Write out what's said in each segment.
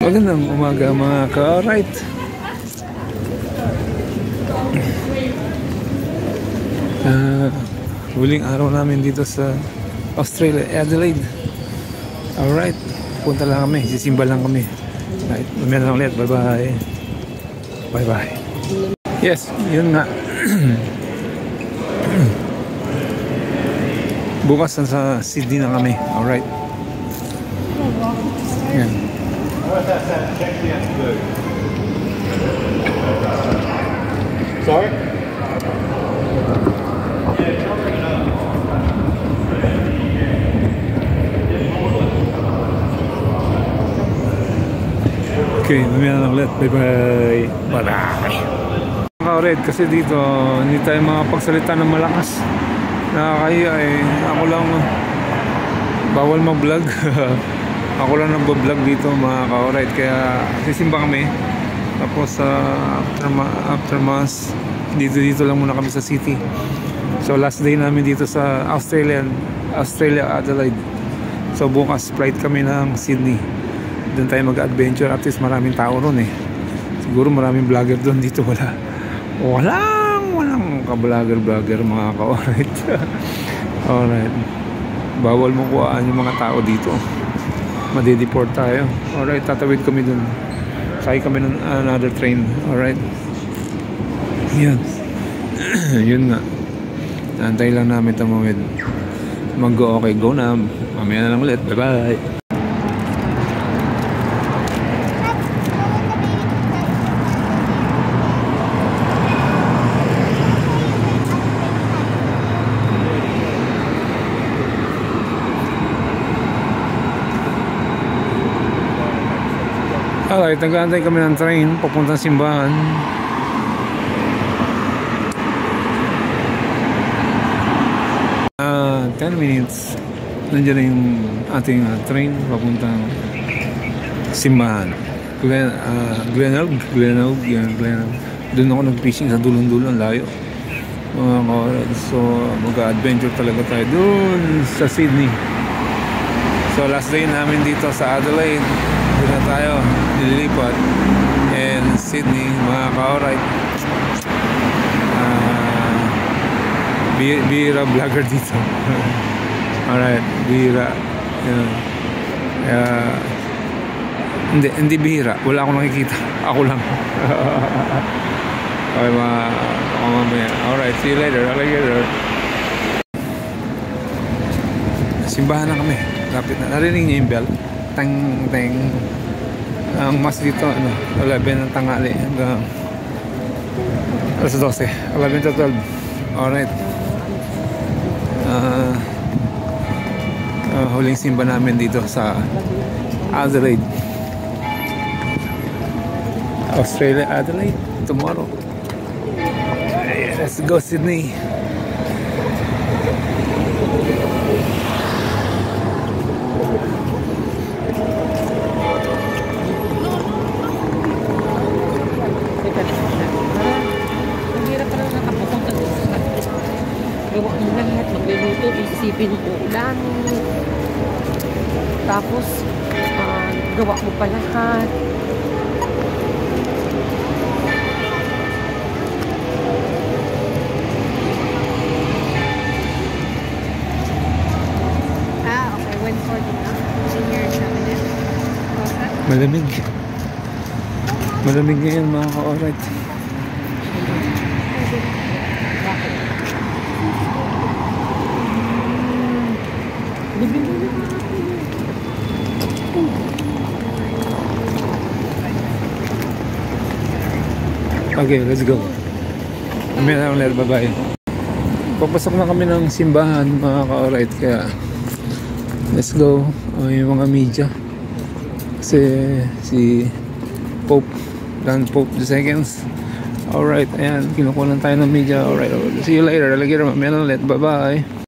Magandang umaga mga ka-right. Huling araw namin dito sa Australia, Adelaide. Alright, punta lang kami, sisimba lang kami. Right, mamaya lang ulit, bye bye. Bye bye. Yes, yun nga. Bukas sa Sydney na kami. Alright. Yan. Sorry? Okay, mamaya lang ulit. Bye bye. Bye bye. Red, kasi dito hindi tayo makapagsalita ng malakas. Nakakahiya eh. Ako lang bawal mag-vlog. Ako lang nag-vlog dito mga ka-alright. Kaya sisimba kami. Tapos after mass dito lang muna kami sa city. So last day namin dito sa Australia, Adelaide. So bukas flight kami ng Sydney. Doon tayo mag-adventure. At least maraming tao ron eh. Siguro maraming vlogger doon. Dito walang ka-vlogger mga ka-alright. Alright, bawal mo kuhaan yung mga tao dito. Madideport tayo. Alright, tatawid kami dun. Sakay kami ng another train. Alright. Yan. Yun nga. Antay lang namin tumawid. Mag-go, okay, go na. Mamaya na lang ulit. Bye bye. Alright, nag-aantay kami ng train papuntang simbahan. Ah, 10 minutes. Nandiyan na yung ating train papuntang simbahan. Glenelg. Doon ako nag-fishing sa dulong-dulong, layo. So mag-adventure talaga tayo doon sa Sydney. So last day namin dito sa Adelaide. Doon na tayo nililipat. And Sydney, mga ka-alright. Bihira vlogger dito. Alright, bihira. Hindi bihira. Wala akong nakikita. Ako lang. Okay, mamaya. Alright, see you later. Alligator. Simbahan na kami. Lapit na. Narinig niyo yung bell? Tang. Ang mas dito 11 ng tanghali hanggang alas 12, 11 to 12. Alright. Huling simba namin dito sa Adelaide, Australia, Adelaide tomorrow. Let's go Sydney. Gawa mo lahat, magluluto, isipin mo ulan. Tapos, gawa mo pa lahat. Okay, when for the senior examiner. Malamig ngayon mga ka-alright. Okay, let's go. Kami na ulit, bye-bye. Papasok na kami ng simbahan mga ka-alright. Kaya let's go. Yung mga media. Kasi si Pope II. Alright, ayan, kinukunan tayo ng media. Alright, see you later. Alligator, mamaya na ulit, bye-bye.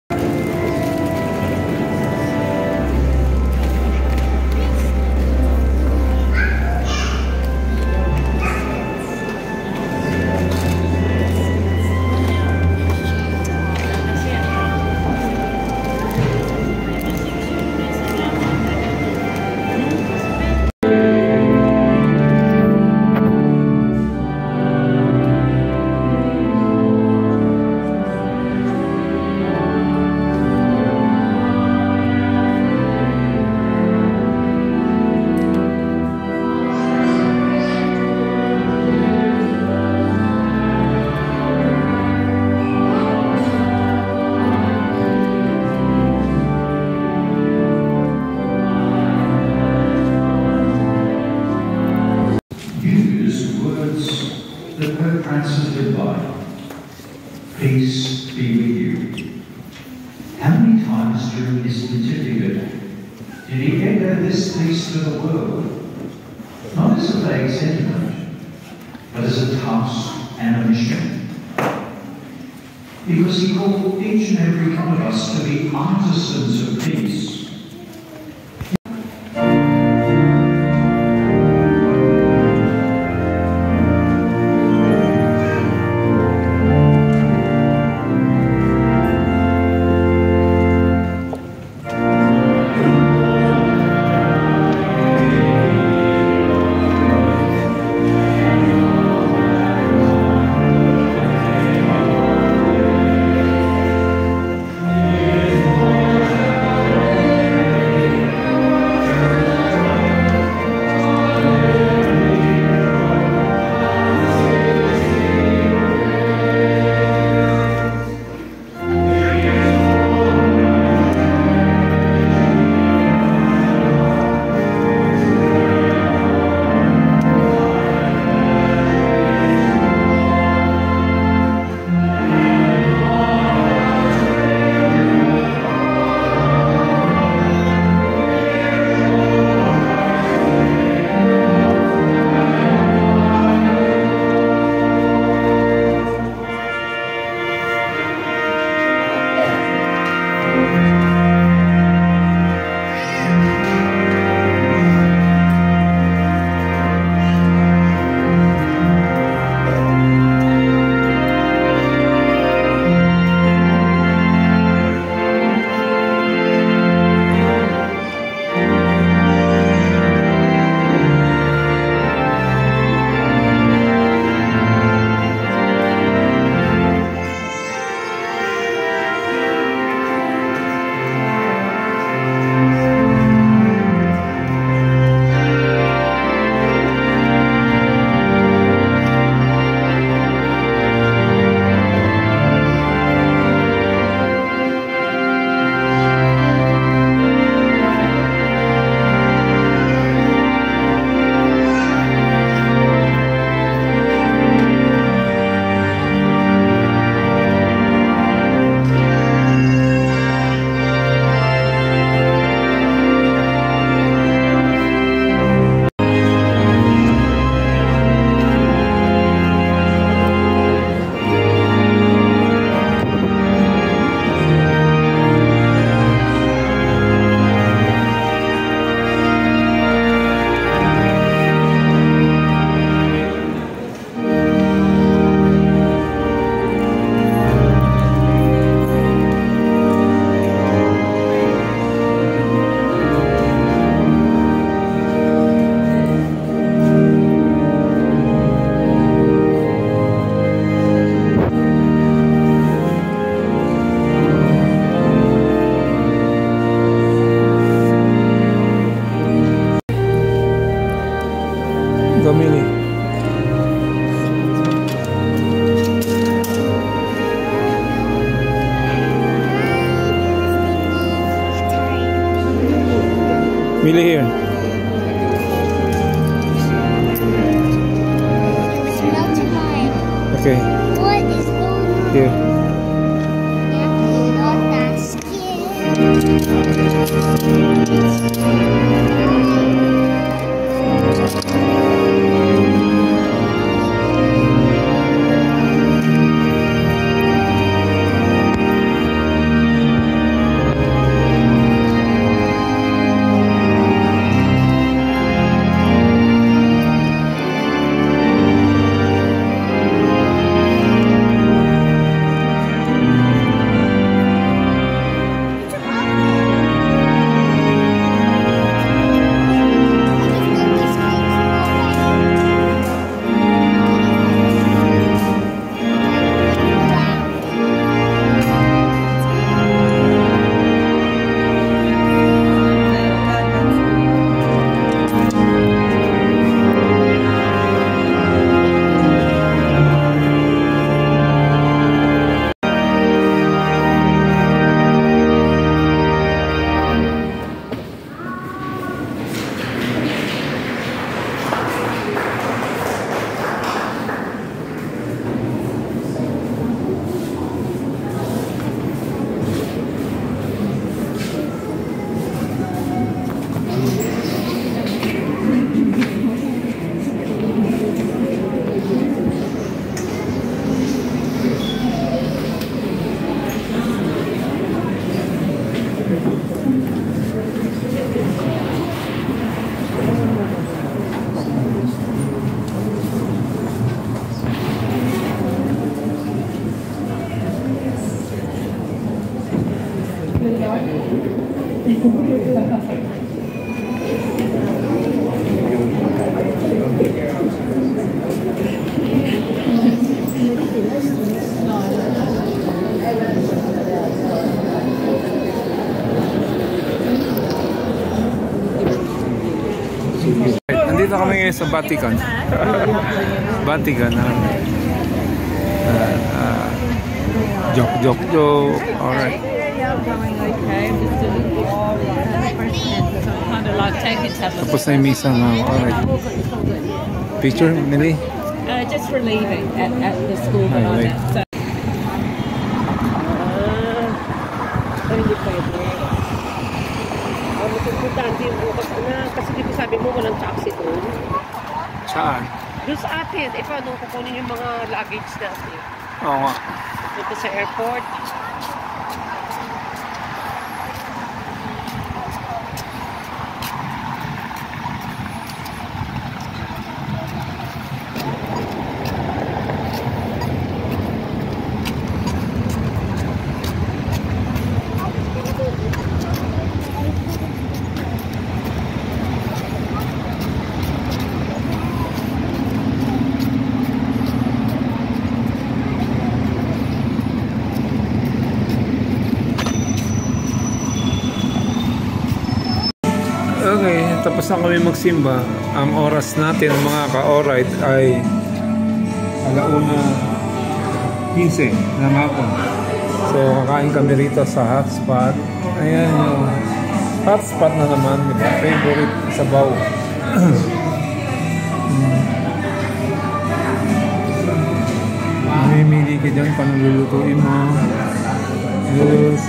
that Pope Francis lived by. Peace be with you. How many times during this pontificate did he echo this peace to the world? Not as a vague sentiment, but as a task and a mission. Because he called each and every one of us to be artisans of peace. Mili here. It's melting mine. Okay. What is going on? Here. Not that na kami ngayon sa Vatican. Vatican. Joke. Alright. Tapos na yung misa na. Alright. Picture, Millie? Just for leaving at the school. Ay, wait. Hindi pwede. Importante yung bukas na. Kasi di ba sabi mo walang taxi doon? Saan? Doon sa atin. Eh paano kukunin yung mga luggage natin? Oo nga. Dito sa airport. Okay, tapos na kami magsimba. Ang oras natin, mga ka-alright, ay 1:15 ng hapon. So, kakain kami rito sa hotspot. Ayan yung hotspot na naman. Favorite sabaw. Mamimili ka dyan, panululutuin mo. Yes.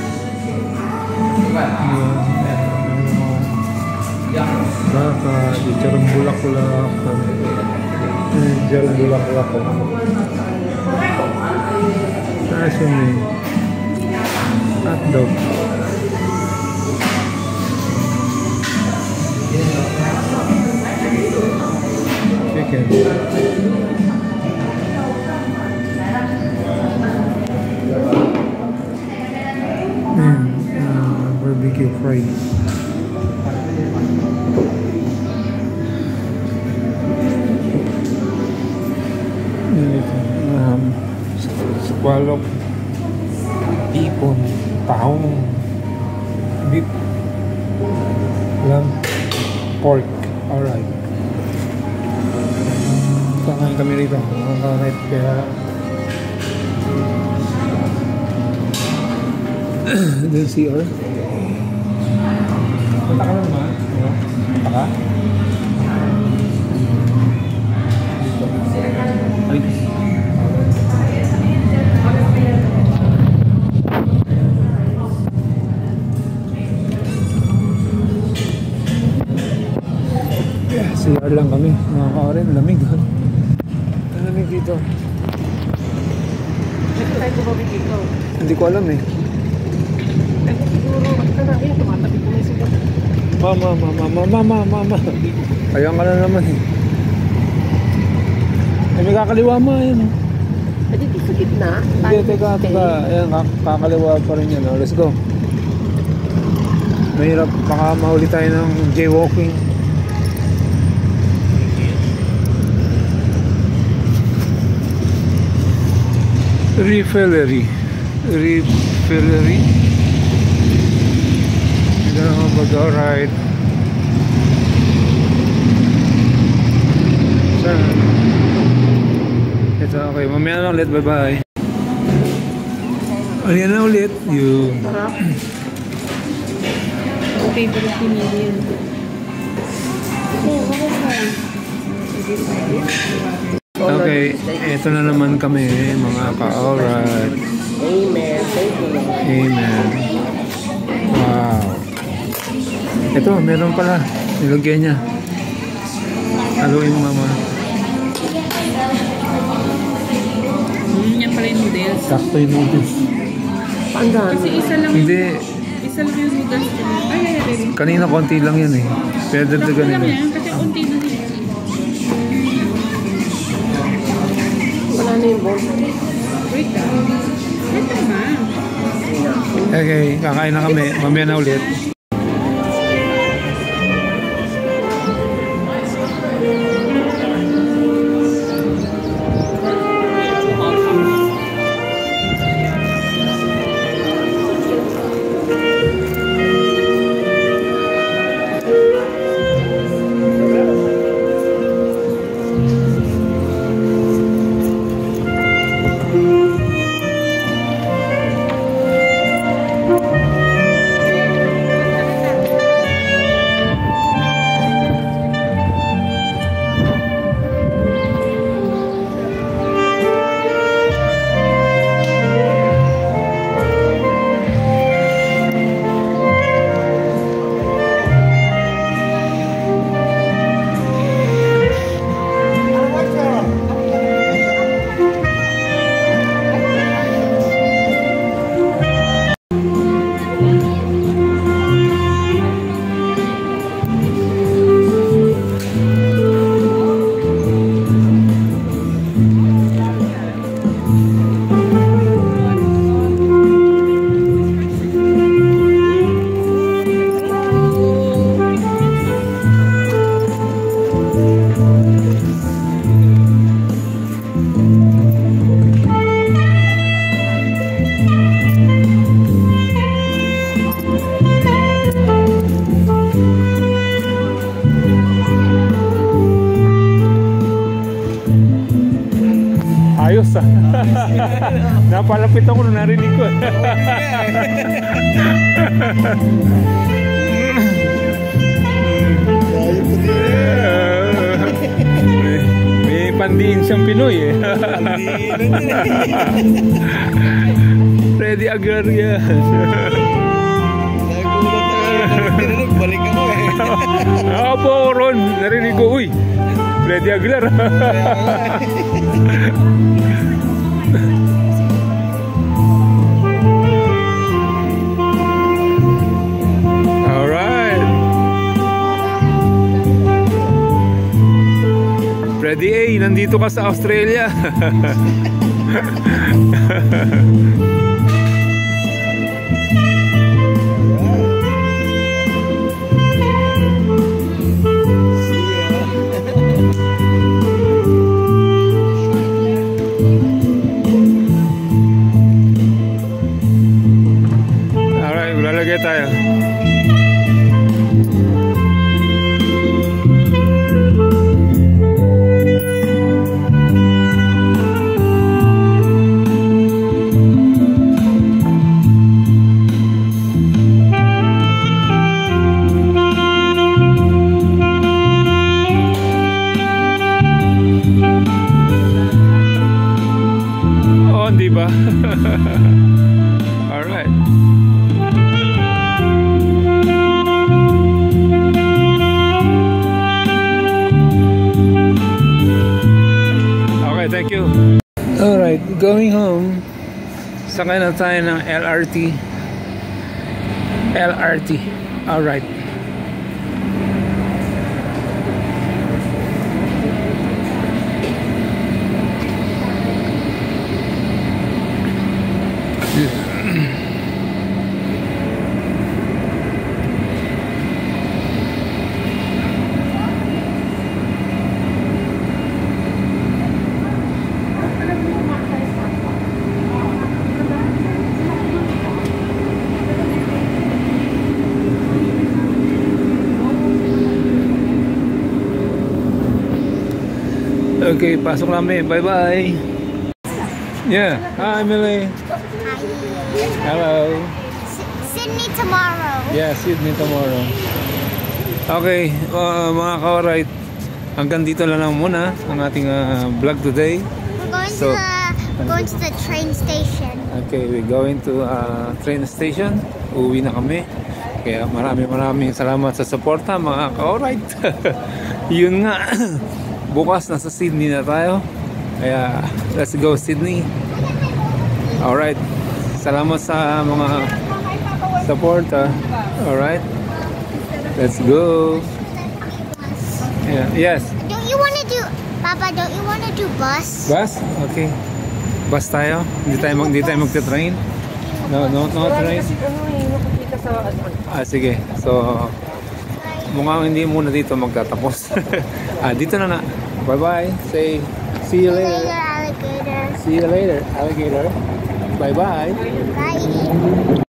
Baka, charong bulak-bulak. Charong bulak-bulak. Taas yun eh. Hotdog. Chicken. Barbecue fries. Squallop, ipon, tahong, beef, lamb, pork. Alright. Kakain kami rito. Alright, kaya then CR. Punta ka naman. Punta ka? Ay. CR lang kami, mga ka-orin, lamig. Lamig dito. Tayo bumabig dito. Hindi ko alam eh. Siguro, tumatabi ko na sila. Mama. Ayan ka na naman eh. May kakaliwa mo, ayun. Dito sa gitna. Hindi, teka. Ayan, kakaliwa pa rin yan. Let's go. Mahirap, baka mahuli tayo ng jaywalking. Refinery. Alright. Ito, okay. Mamaya na ulit. Bye-bye. Ayan na ulit. Yung Favorite comedian. okay, ito na naman kami, mga ka-alright. Amen. Thank you, Lord. Amen. Wow. Ito, meron pala. Nilagyan niya. Haluin mo, mama. Yan pala yung noodles. Sakto yung noodles. Pandan. Kasi isa lang Hindi. yung noodles. Ay. Kanina konti lang yan eh. Pero dagdagan lang nila. yan, kasi unti na din. Wala na yung bowl. Wait naman. Okay, kakain na kami. Mamaya na ulit. Ayos ah. Napalapit ako nung narinig ko. May pandiin siyang Pinoy eh. Freddy Aguilar. Balik ako eh. Ako po, Ron. Narinig ko, uy. Freddy Aguilar. Alright. Freddy A, nandito ka sa Australia. Alright, lalagay tayo. Oh, di ba? Alright. Okay, thank you. Alright, going home. Sakay na tayo ng LRT. LRT. Alright. Okay, pasok namin. Bye-bye. Yeah. Hi, Emily. Hello. Sydney tomorrow. Yeah, Sydney tomorrow. Okay, mga ka-alright. Hanggang dito lang muna ang ating vlog today. We're going to the train station. Okay, we're going to train station. Uwi na kami. Kaya maraming salamat sa suporta mga ka-alright. Yun nga. Bukas nasa Sydney na tayo. Kaya let's go Sydney. Alright. Salamat sa mga support. Alright. Let's go. Yeah. Yes. Don't you want to do, Papa, don't you want to do bus? Bus? Okay. Bus tayo. Hindi tayo magte-train. No train. Sige. So mukhang hindi muna dito magtatapos. Dito na. Bye-bye. Say, see you later. Alligator. See you later, alligator. Bye-bye. Bye.